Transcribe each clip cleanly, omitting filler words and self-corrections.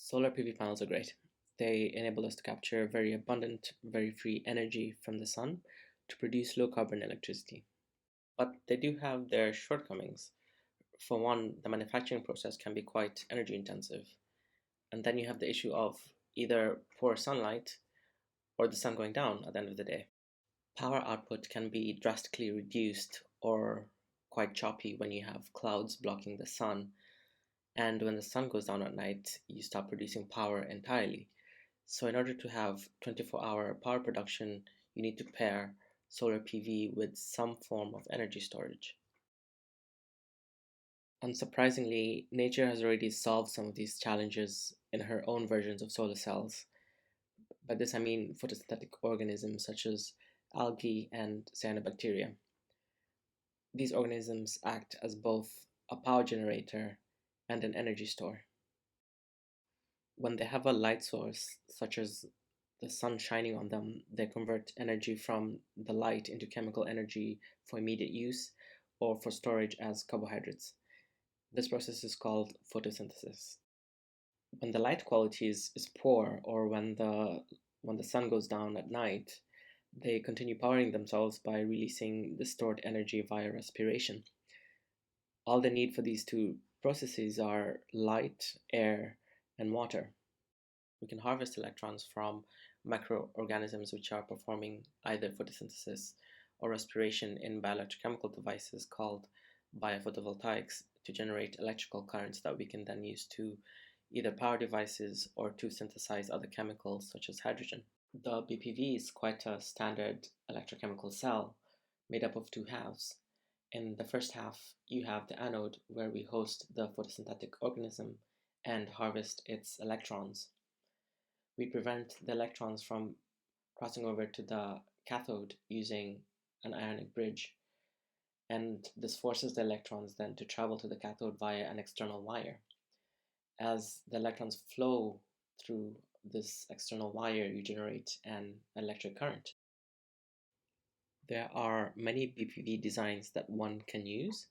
Solar PV panels are great. They enable us to capture very abundant, very free energy from the sun to produce low carbon electricity. But they do have their shortcomings. For one, the manufacturing process can be quite energy intensive. And then you have the issue of either poor sunlight or the sun going down at the end of the day. Power output can be drastically reduced or quite choppy when you have clouds blocking the sun. And when the sun goes down at night, you stop producing power entirely. So, in order to have 24-hour power production, you need to pair solar PV with some form of energy storage. Unsurprisingly, nature has already solved some of these challenges in her own versions of solar cells. By this I mean photosynthetic organisms such as algae and cyanobacteria. These organisms act as both a power generator and an energy store. When they have a light source, such as the sun shining on them, they convert energy from the light into chemical energy for immediate use or for storage as carbohydrates. This process is called photosynthesis. When the light quality is poor, or when the sun goes down at night, they continue powering themselves by releasing the stored energy via respiration. All they need for these two processes are light, air, and water. We can harvest electrons from microorganisms which are performing either photosynthesis or respiration in bioelectrochemical devices called biophotovoltaics to generate electrical currents that we can then use to either power devices or to synthesize other chemicals such as hydrogen. The BPV is quite a standard electrochemical cell made up of two halves. In the first half, you have the anode where we host the photosynthetic organism and harvest its electrons. We prevent the electrons from crossing over to the cathode using an ionic bridge, and this forces the electrons then to travel to the cathode via an external wire. As the electrons flow through this external wire, you generate an electric current. There are many BPV designs that one can use,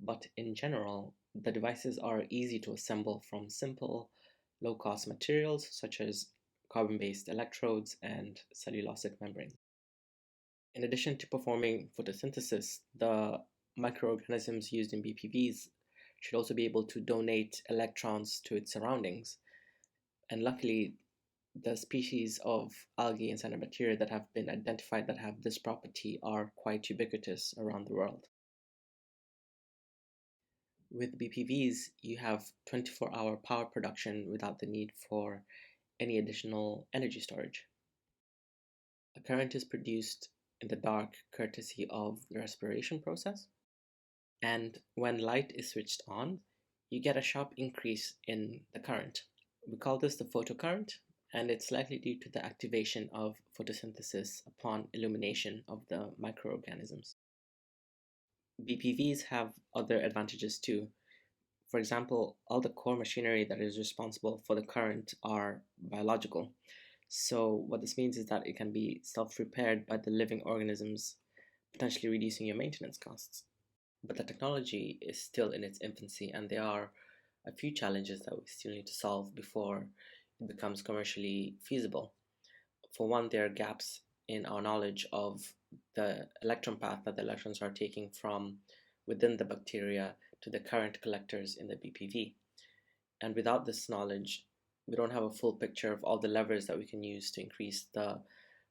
but in general, the devices are easy to assemble from simple, low-cost materials such as carbon-based electrodes and cellulosic membranes. In addition to performing photosynthesis, the microorganisms used in BPVs should also be able to donate electrons to its surroundings. And luckily, the species of algae and cyanobacteria that have been identified that have this property are quite ubiquitous around the world. With BPVs, you have 24-hour power production without the need for any additional energy storage. A current is produced in the dark courtesy of the respiration process. And when light is switched on, you get a sharp increase in the current. We call this the photocurrent, and it's likely due to the activation of photosynthesis upon illumination of the microorganisms. BPVs have other advantages too. For example, all the core machinery that is responsible for the current are biological. So what this means is that it can be self-repaired by the living organisms, potentially reducing your maintenance costs. But the technology is still in its infancy, and there are a few challenges that we still need to solve before it becomes commercially feasible. For one, there are gaps in our knowledge of the electron path that the electrons are taking from within the bacteria to the current collectors in the BPV. And without this knowledge, we don't have a full picture of all the levers that we can use to increase the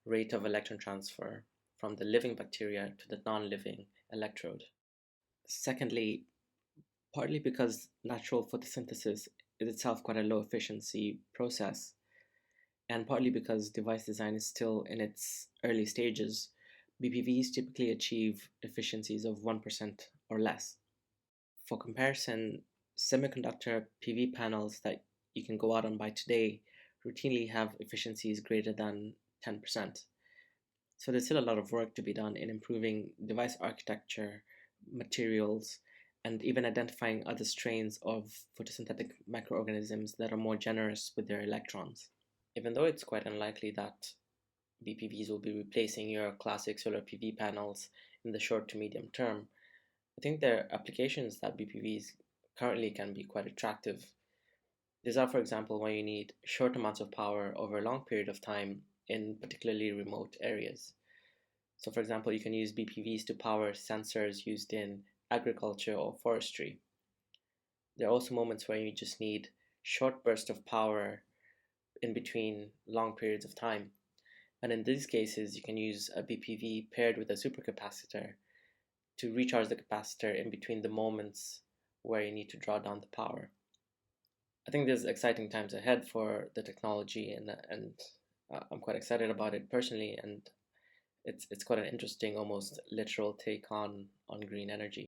rate of electron transfer from the living bacteria to the non-living electrode. Secondly, partly because natural photosynthesis is itself quite a low efficiency process, and partly because device design is still in its early stages, BPVs typically achieve efficiencies of 1% or less. For comparison, semiconductor PV panels that you can go out and buy today routinely have efficiencies greater than 10%. So there's still a lot of work to be done in improving device architecture, materials, and even identifying other strains of photosynthetic microorganisms that are more generous with their electrons. Even though it's quite unlikely that BPVs will be replacing your classic solar PV panels in the short to medium term, I think there are applications that BPVs currently can be quite attractive. These are, for example, when you need short amounts of power over a long period of time in particularly remote areas. So, for example, you can use BPVs to power sensors used in agriculture or forestry. There are also moments where you just need short bursts of power in between long periods of time. And in these cases, you can use a BPV paired with a supercapacitor to recharge the capacitor in between the moments where you need to draw down the power. I think there's exciting times ahead for the technology, and I'm quite excited about it personally. And it's quite an interesting, almost literal take on green energy.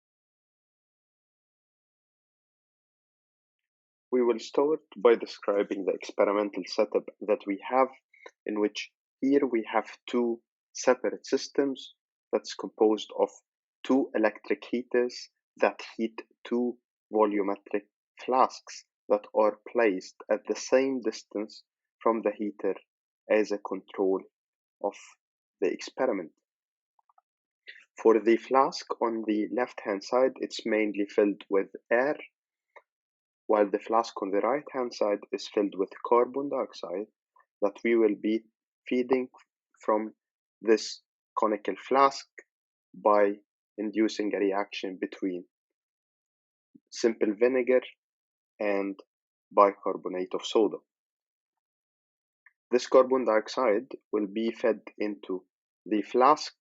We will start by describing the experimental setup that we have, in which here we have two separate systems that's composed of two electric heaters that heat two volumetric flasks that are placed at the same distance from the heater as a control of the experiment. For the flask on the left hand side, it's mainly filled with air, while the flask on the right hand side is filled with carbon dioxide that we will be feeding from this conical flask by inducing a reaction between simple vinegar and bicarbonate of soda. This carbon dioxide will be fed into the flask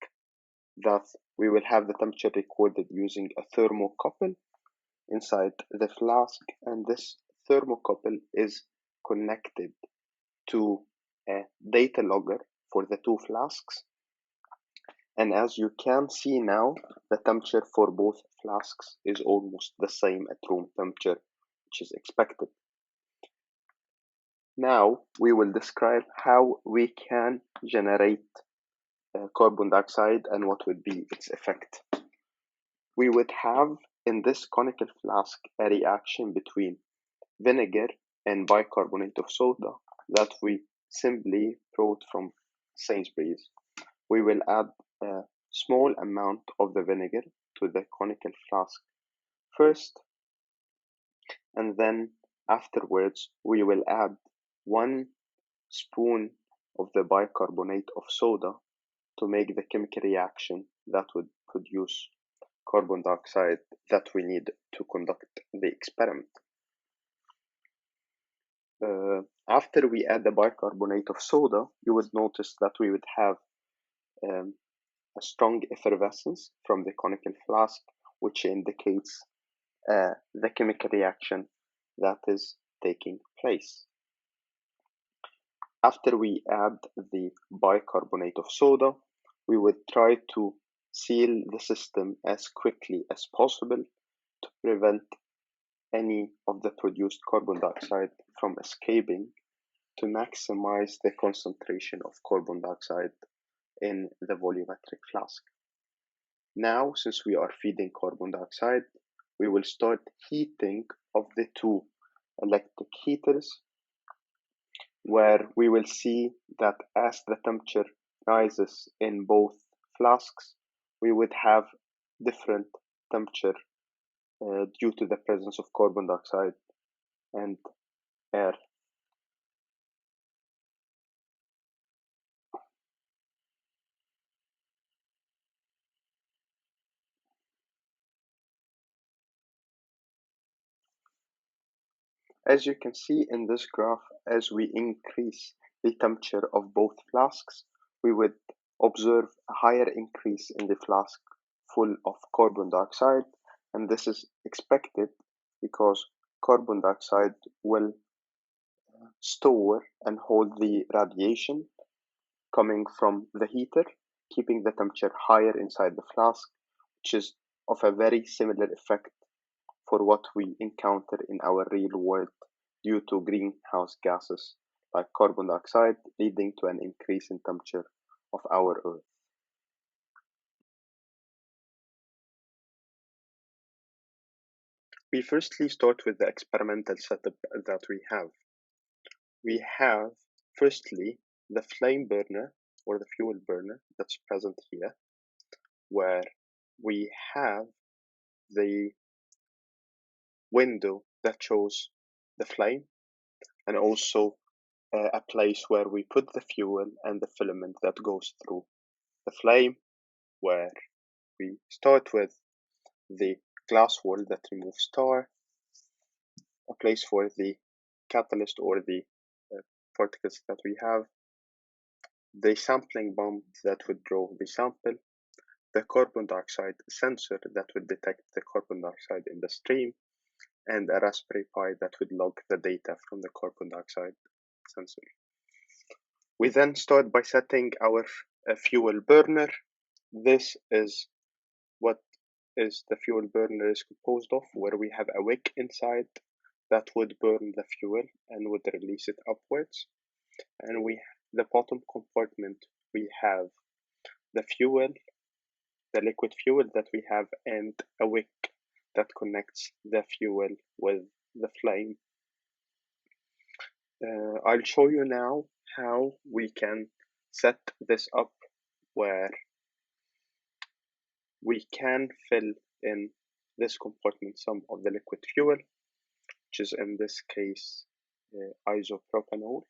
that we will have the temperature recorded using a thermocouple inside the flask, and this thermocouple is connected to a data logger for the two flasks. And as you can see now, the temperature for both flasks is almost the same at room temperature, which is expected. Now we will describe how we can generate carbon dioxide and what would be its effect. We would have in this conical flask a reaction between vinegar and bicarbonate of soda that we simply brought from Sainsbury's. We will add a small amount of the vinegar to the conical flask first, and then afterwards we will add 1 spoon of the bicarbonate of soda to make the chemical reaction that would produce carbon dioxide that we need to conduct the experiment. After we add the bicarbonate of soda, you would notice that we would have a strong effervescence from the conical flask, which indicates the chemical reaction that is taking place. After we add the bicarbonate of soda, we would try to seal the system as quickly as possible to prevent any of the produced carbon dioxide from escaping, to maximize the concentration of carbon dioxide in the volumetric flask. Now, since we are feeding carbon dioxide, we will start heating of the two electric heaters, where we will see that as the temperature rises in both flasks, we would have different temperature due to the presence of carbon dioxide and air. As you can see in this graph, as we increase the temperature of both flasks, we would observe a higher increase in the flask full of carbon dioxide, and this is expected because carbon dioxide will store and hold the radiation coming from the heater, keeping the temperature higher inside the flask, which is of a very similar effect for what we encounter in our real world due to greenhouse gases like carbon dioxide, leading to an increase in temperature of our Earth. We firstly start with the experimental setup that we have. We have firstly the flame burner or the fuel burner that's present here, where we have the window that shows the flame, and also a place where we put the fuel and the filament that goes through the flame, where we start with the glass wall that removes tar, a place for the catalyst or the particles that we have, the sampling bomb that would draw the sample, the carbon dioxide sensor that would detect the carbon dioxide in the stream, and a Raspberry Pi that would log the data from the carbon dioxide sensor. We then start by setting our fuel burner. This is what is the fuel burner is composed of, where we have a wick inside that would burn the fuel and would release it upwards. And the bottom compartment, we have the fuel, the liquid fuel that we have, and a wick that connects the fuel with the flame. I'll show you now how we can set this up, where we can fill in this compartment some of the liquid fuel, which is in this case isopropanol,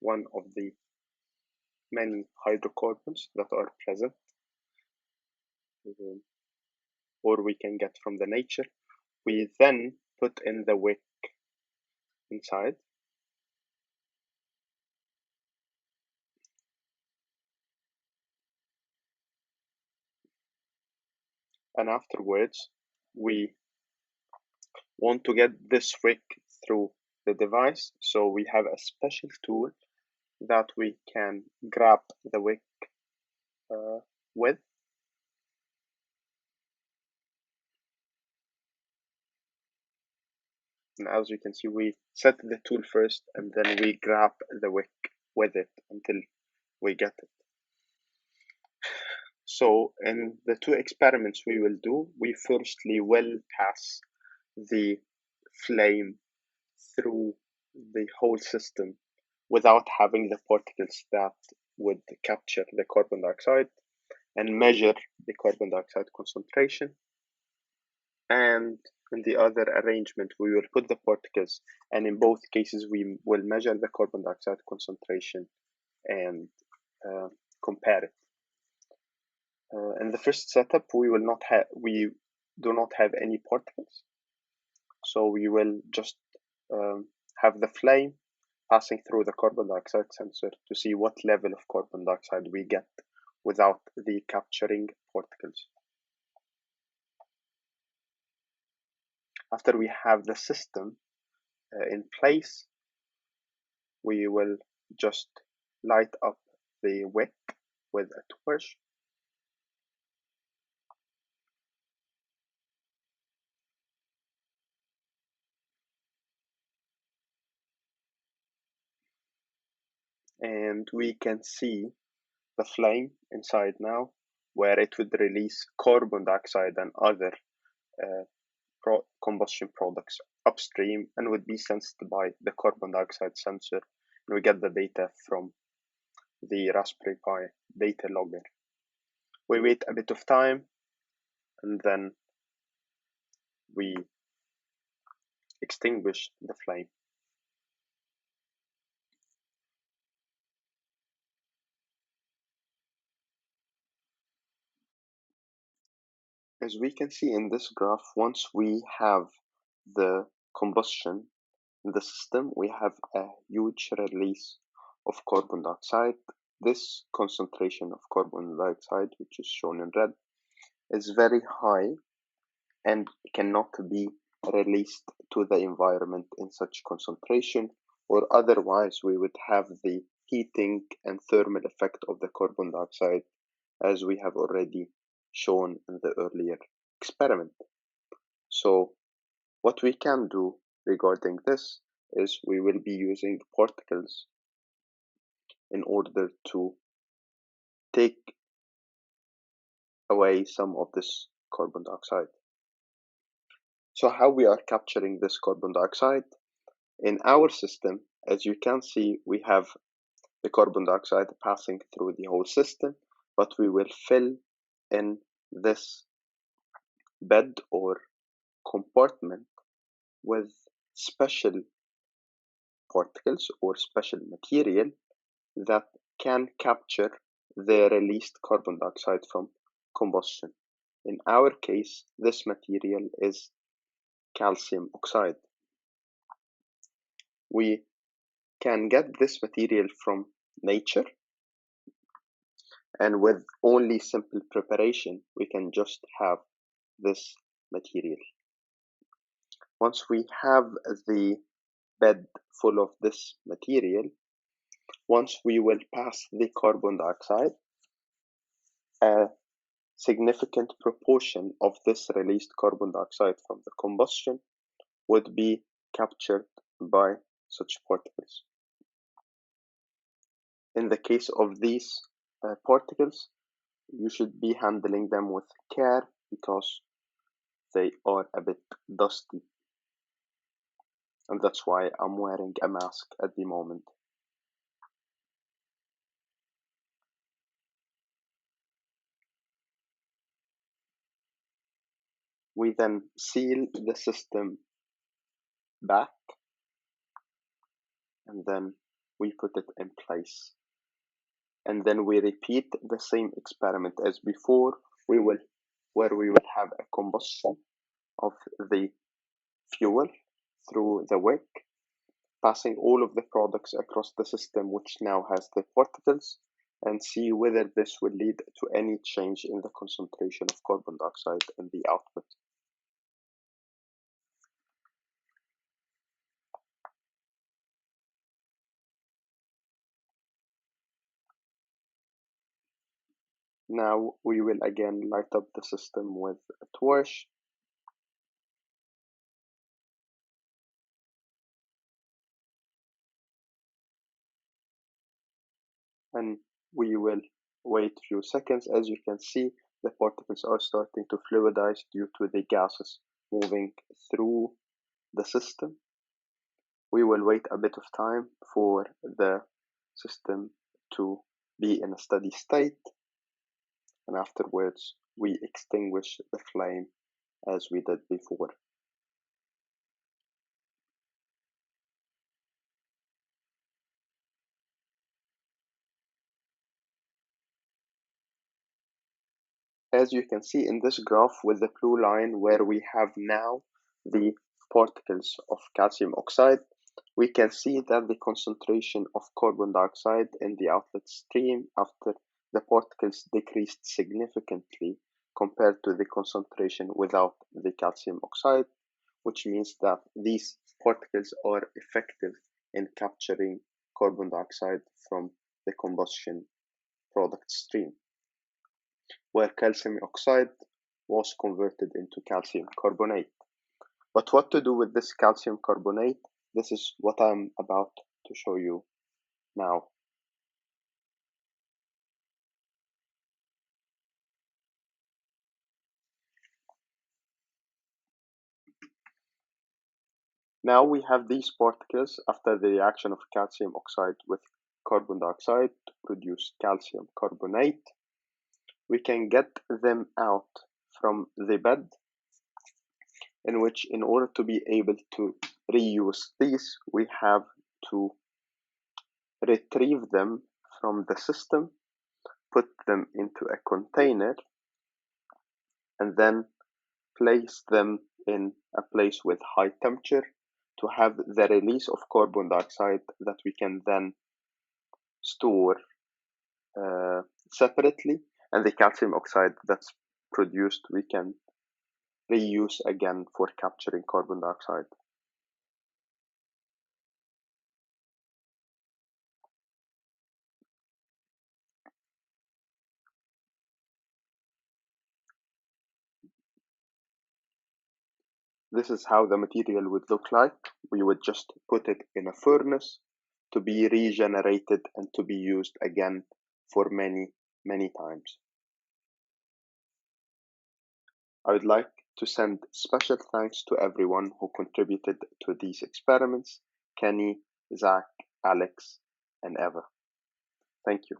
one of the many hydrocarbons that are present or we can get from the nature. We then put in the wick inside, and afterwards we want to get this wick through the device, so we have a special tool that we can grab the wick with. And as you can see, we set the tool first and then we grab the wick with it until we get it. So in the two experiments we will do, we firstly will pass the flame through the whole system without having the particles that would capture the carbon dioxide and measure the carbon dioxide concentration. And in the other arrangement, we will put the particles, and in both cases, we will measure the carbon dioxide concentration and compare it. In the first setup, we do not have any particles, so we will just have the flame passing through the carbon dioxide sensor to see what level of carbon dioxide we get without the capturing particles. After we have the system in place, we will just light up the wick with a torch. And we can see the flame inside now, where it would release carbon dioxide and other combustion products upstream and would be sensed by the carbon dioxide sensor. And we get the data from the Raspberry Pi data logger. We wait a bit of time and then we extinguish the flame. As we can see in this graph, once we have the combustion in the system, we have a huge release of carbon dioxide. This concentration of carbon dioxide, which is shown in red, is very high and cannot be released to the environment in such concentration, or otherwise we would have the heating and thermal effect of the carbon dioxide, as we have already shown in the earlier experiment. So what we can do regarding this is we will be using particles in order to take away some of this carbon dioxide. So how we are capturing this carbon dioxide? In our system, as you can see, we have the carbon dioxide passing through the whole system, but we will fill in this bed or compartment with special particles or special material that can capture the released carbon dioxide from combustion. In our case, this material is calcium oxide. We can get this material from nature, and with only simple preparation, we can just have this material. Once we have the bed full of this material, once we will pass the carbon dioxide, a significant proportion of this released carbon dioxide from the combustion would be captured by such particles. In the case of these particles, you should be handling them with care because they are a bit dusty, and that's why I'm wearing a mask at the moment. We then seal the system back, and then we put it in place. And then we repeat the same experiment as before, where we will have a combustion of the fuel through the wick, passing all of the products across the system, which now has the particles, and see whether this will lead to any change in the concentration of carbon dioxide in the output. Now we will again light up the system with a torch. And we will wait a few seconds. As you can see, the particles are starting to fluidize due to the gases moving through the system. We will wait a bit of time for the system to be in a steady state, and afterwards we extinguish the flame as we did before. As you can see in this graph with the blue line, where we have now the particles of calcium oxide, we can see that the concentration of carbon dioxide in the outlet stream after the particles decreased significantly compared to the concentration without the calcium oxide, which means that these particles are effective in capturing carbon dioxide from the combustion product stream, where calcium oxide was converted into calcium carbonate. But what to do with this calcium carbonate? This is what I'm about to show you now. Now we have these particles after the reaction of calcium oxide with carbon dioxide to produce calcium carbonate. We can get them out from the bed, in which, in order to be able to reuse these, we have to retrieve them from the system, put them into a container, and then place them in a place with high temperature to have the release of carbon dioxide that we can then store separately, and the calcium oxide that's produced we can reuse again for capturing carbon dioxide. This is how the material would look like. We would just put it in a furnace to be regenerated and to be used again for many, many times. I would like to send special thanks to everyone who contributed to these experiments: Kenny, Zach, Alex, and Eva. Thank you.